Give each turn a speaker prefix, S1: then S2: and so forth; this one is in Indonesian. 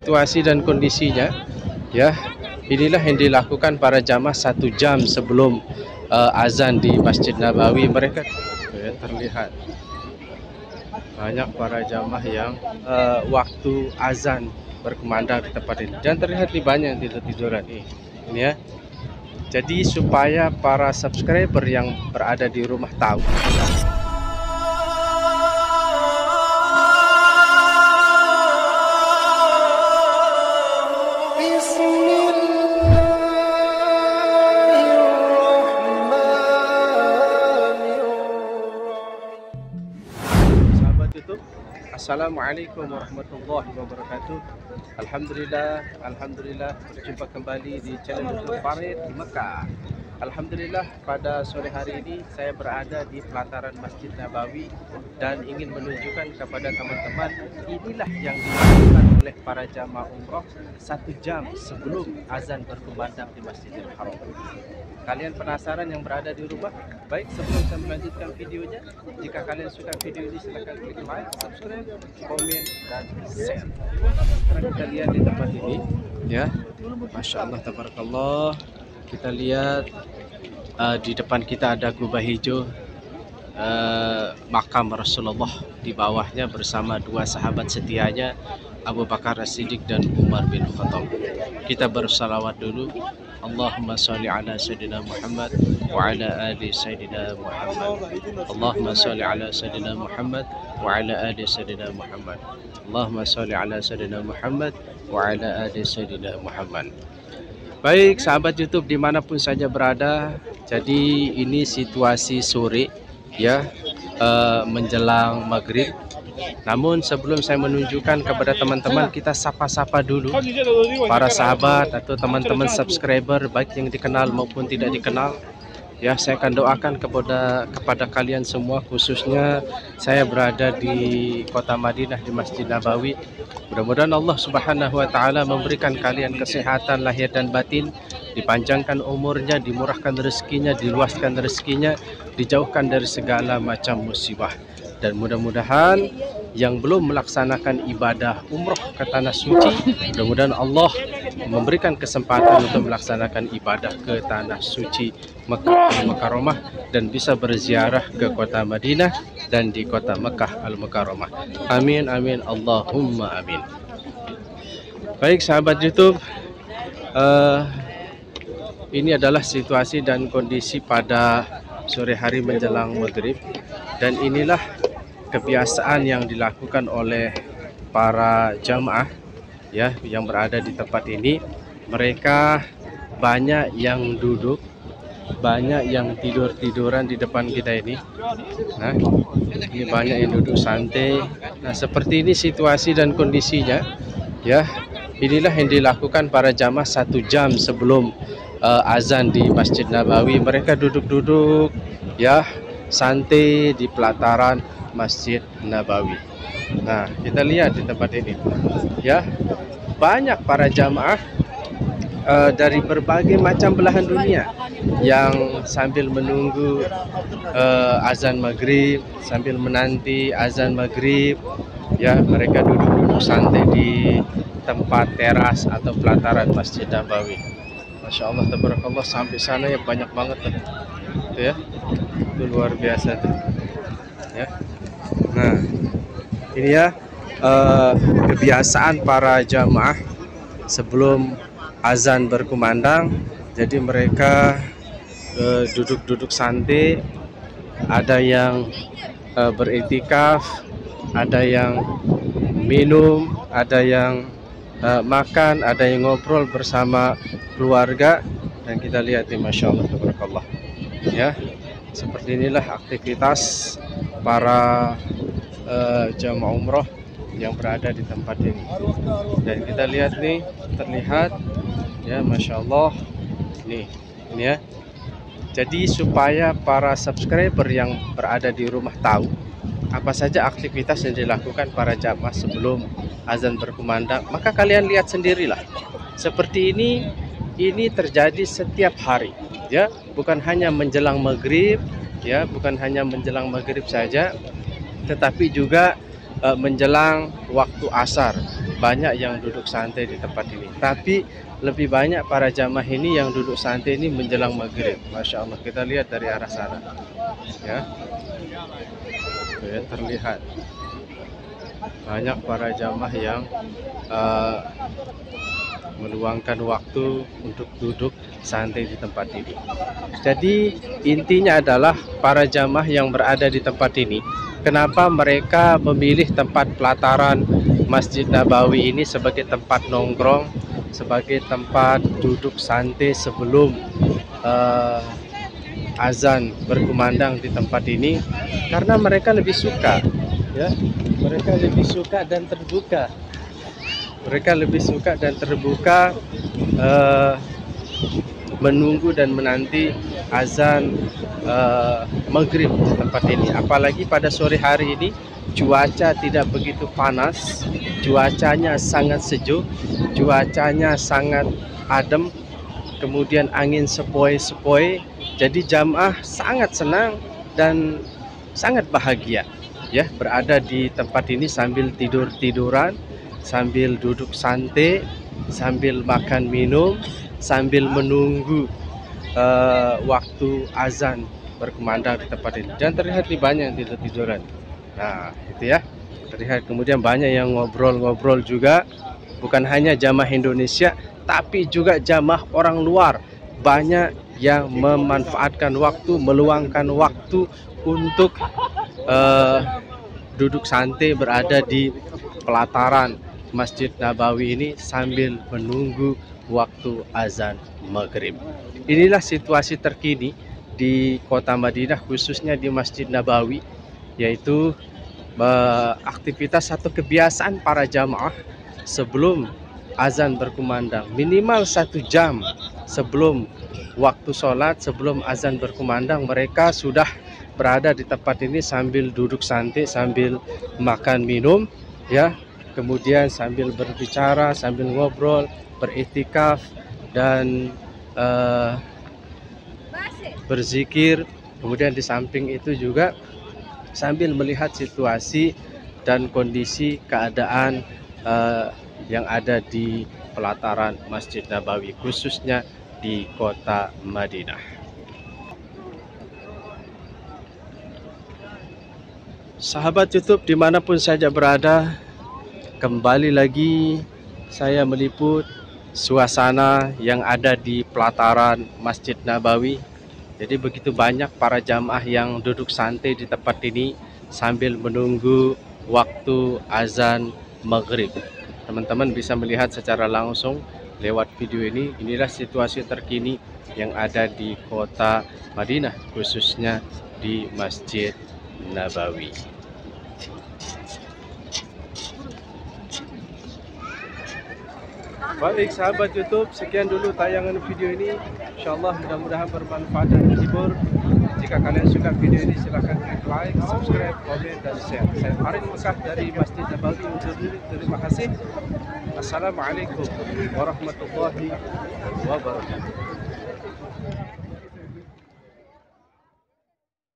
S1: Situasi dan kondisinya, ya, inilah yang dilakukan para jamaah 1 jam sebelum azan di Masjid Nabawi. Mereka ya, terlihat banyak para jamaah yang waktu azan berkumandang di tempat ini, dan terlihat di banyak yang tidur-tiduran ini ya. Jadi supaya para subscriber yang berada di rumah tahu, sahabat YouTube, Assalamualaikum warahmatullahi wabarakatuh. Alhamdulillah berjumpa kembali di channel YouTube Farid di Mekah. Alhamdulillah, pada sore hari ini saya berada di pelataran Masjid Nabawi dan ingin menunjukkan kepada teman-teman inilah yang dilakukan oleh para jamaah umroh 1 jam sebelum azan berkumandang di Masjidil Haram. Kalian penasaran yang berada di rumah? Baik, sebelum saya melanjutkan videonya, jika kalian suka video ini silahkan klik like, subscribe, komen, dan share. Sekarang kita lihat di tempat ini, ya, Masya Allah, tabarakallah. Kita lihat di depan kita ada kubah hijau, makam Rasulullah, di bawahnya bersama 2 sahabat setianya, Abu Bakar As-Siddiq dan Umar bin Khattab. Kita bersalawat dulu. Allahumma sholli ala Sayyidina Muhammad wa ala ali Sayyidina Muhammad. Allahumma sholli ala Sayyidina Muhammad wa ala ali Sayyidina Muhammad. Allahumma sholli ala Sayyidina Muhammad wa ala ali Sayyidina Muhammad. Baik sahabat YouTube dimanapun saja berada, jadi ini situasi sore ya, menjelang maghrib. Namun sebelum saya menunjukkan kepada teman-teman, kita sapa-sapa dulu para sahabat atau teman-teman subscriber, baik yang dikenal maupun tidak dikenal. Ya, saya akan doakan kepada kalian semua, khususnya saya berada di kota Madinah di Masjid Nabawi. Mudah-mudahan Allah Subhanahu wa taala memberikan kalian kesehatan lahir dan batin, dipanjangkan umurnya, dimurahkan rezekinya, diluaskan rezekinya, dijauhkan dari segala macam musibah. Dan mudah-mudahan yang belum melaksanakan ibadah umroh ke tanah suci, mudah-mudahan Allah memberikan kesempatan untuk melaksanakan ibadah ke tanah suci Mekah Al-Mukarramah dan bisa berziarah ke kota Madinah dan di kota Mekah Al-Mukarramah. Amin amin Allahumma amin. Baik sahabat YouTube, ini adalah situasi dan kondisi pada sore hari menjelang maghrib, dan inilah kebiasaan yang dilakukan oleh para jamaah ya yang berada di tempat ini. Mereka banyak yang duduk, banyak yang tidur-tiduran di depan kita ini. Nah, ini banyak yang duduk santai. Nah, seperti ini situasi dan kondisinya ya. Inilah yang dilakukan para jamaah 1 jam sebelum azan di Masjid Nabawi. Mereka duduk-duduk ya, santai di pelataran Masjid Nabawi. Nah, kita lihat di tempat ini ya, banyak para jamaah dari berbagai macam belahan dunia yang sambil menunggu azan maghrib, sambil menanti azan maghrib ya, mereka duduk-duduk santai di tempat teras atau pelataran Masjid Nabawi. Masya Allah, tabarakallah, sampai sana ya banyak banget tuh. Itu ya, itu luar biasa tuh ya. Nah, ini ya kebiasaan para jamaah sebelum azan berkumandang. Jadi mereka duduk-duduk santai, ada yang beriktikaf, ada yang minum, ada yang makan, ada yang ngobrol bersama keluarga. Dan kita lihat nih, Masya Allah, tabarakallah ya, seperti inilah aktivitas para jamaah umroh yang berada di tempat ini. Dan kita lihat nih, terlihat ya, Masya Allah, ini ya. Jadi supaya para subscriber yang berada di rumah tahu apa saja aktivitas yang dilakukan para jamaah sebelum azan berkumandang, maka kalian lihat sendirilah. Seperti ini terjadi setiap hari ya, bukan hanya menjelang maghrib ya, bukan hanya menjelang maghrib saja, tetapi juga menjelang waktu asar banyak yang duduk santai di tempat ini. Tapi lebih banyak para jamaah ini yang duduk santai ini menjelang maghrib. Masya Allah, kita lihat dari arah sana, ya, terlihat banyak para jamaah yang meluangkan waktu untuk duduk santai di tempat ini. Jadi intinya adalah para jamaah yang berada di tempat ini, kenapa mereka memilih tempat pelataran Masjid Nabawi ini sebagai tempat nongkrong, sebagai tempat duduk santai sebelum azan berkumandang di tempat ini, karena mereka lebih suka, ya, mereka lebih suka dan terbuka. Mereka lebih suka dan terbuka menunggu dan menanti azan maghrib di tempat ini. Apalagi pada sore hari ini cuaca tidak begitu panas, cuacanya sangat sejuk, cuacanya sangat adem, kemudian angin sepoi-sepoi. Jadi jamaah sangat senang dan sangat bahagia, ya, berada di tempat ini sambil tidur-tiduran, sambil duduk santai, sambil makan minum, sambil menunggu waktu azan berkumandang di tempat ini. Dan terlihat nih banyak yang tidur-tiduran. Nah, itu ya, terlihat. Kemudian banyak yang ngobrol-ngobrol juga, bukan hanya jamaah Indonesia, tapi juga jamaah orang luar. Banyak yang memanfaatkan waktu, meluangkan waktu untuk duduk santai berada di pelataran Masjid Nabawi ini sambil menunggu waktu azan maghrib. Inilah situasi terkini di kota Madinah, khususnya di Masjid Nabawi, yaitu aktivitas atau kebiasaan para jamaah sebelum azan berkumandang, minimal 1 jam sebelum waktu sholat, sebelum azan berkumandang, mereka sudah berada di tempat ini sambil duduk santai, sambil makan minum, ya, kemudian sambil berbicara, sambil ngobrol, beriktikaf, dan berzikir. Kemudian di samping itu juga sambil melihat situasi dan kondisi keadaan yang ada di pelataran Masjid Nabawi, khususnya di kota Madinah. Sahabat YouTube dimanapun saja berada, kembali lagi saya meliput suasana yang ada di pelataran Masjid Nabawi. Jadi begitu banyak para jamaah yang duduk santai di tempat ini sambil menunggu waktu azan maghrib. Teman-teman bisa melihat secara langsung lewat video ini. Inilah situasi terkini yang ada di kota Madinah, khususnya di Masjid Nabawi. Baik sahabat YouTube, sekian dulu tayangan video ini. Insyaallah mudah-mudahan bermanfaat dan menghibur. Jika kalian suka video ini, silahkan klik like, subscribe, komen, dan share. Saya Farid Mekah dari Masjid Nabawi undur diri. Terima kasih. Assalamualaikum warahmatullahi wabarakatuh.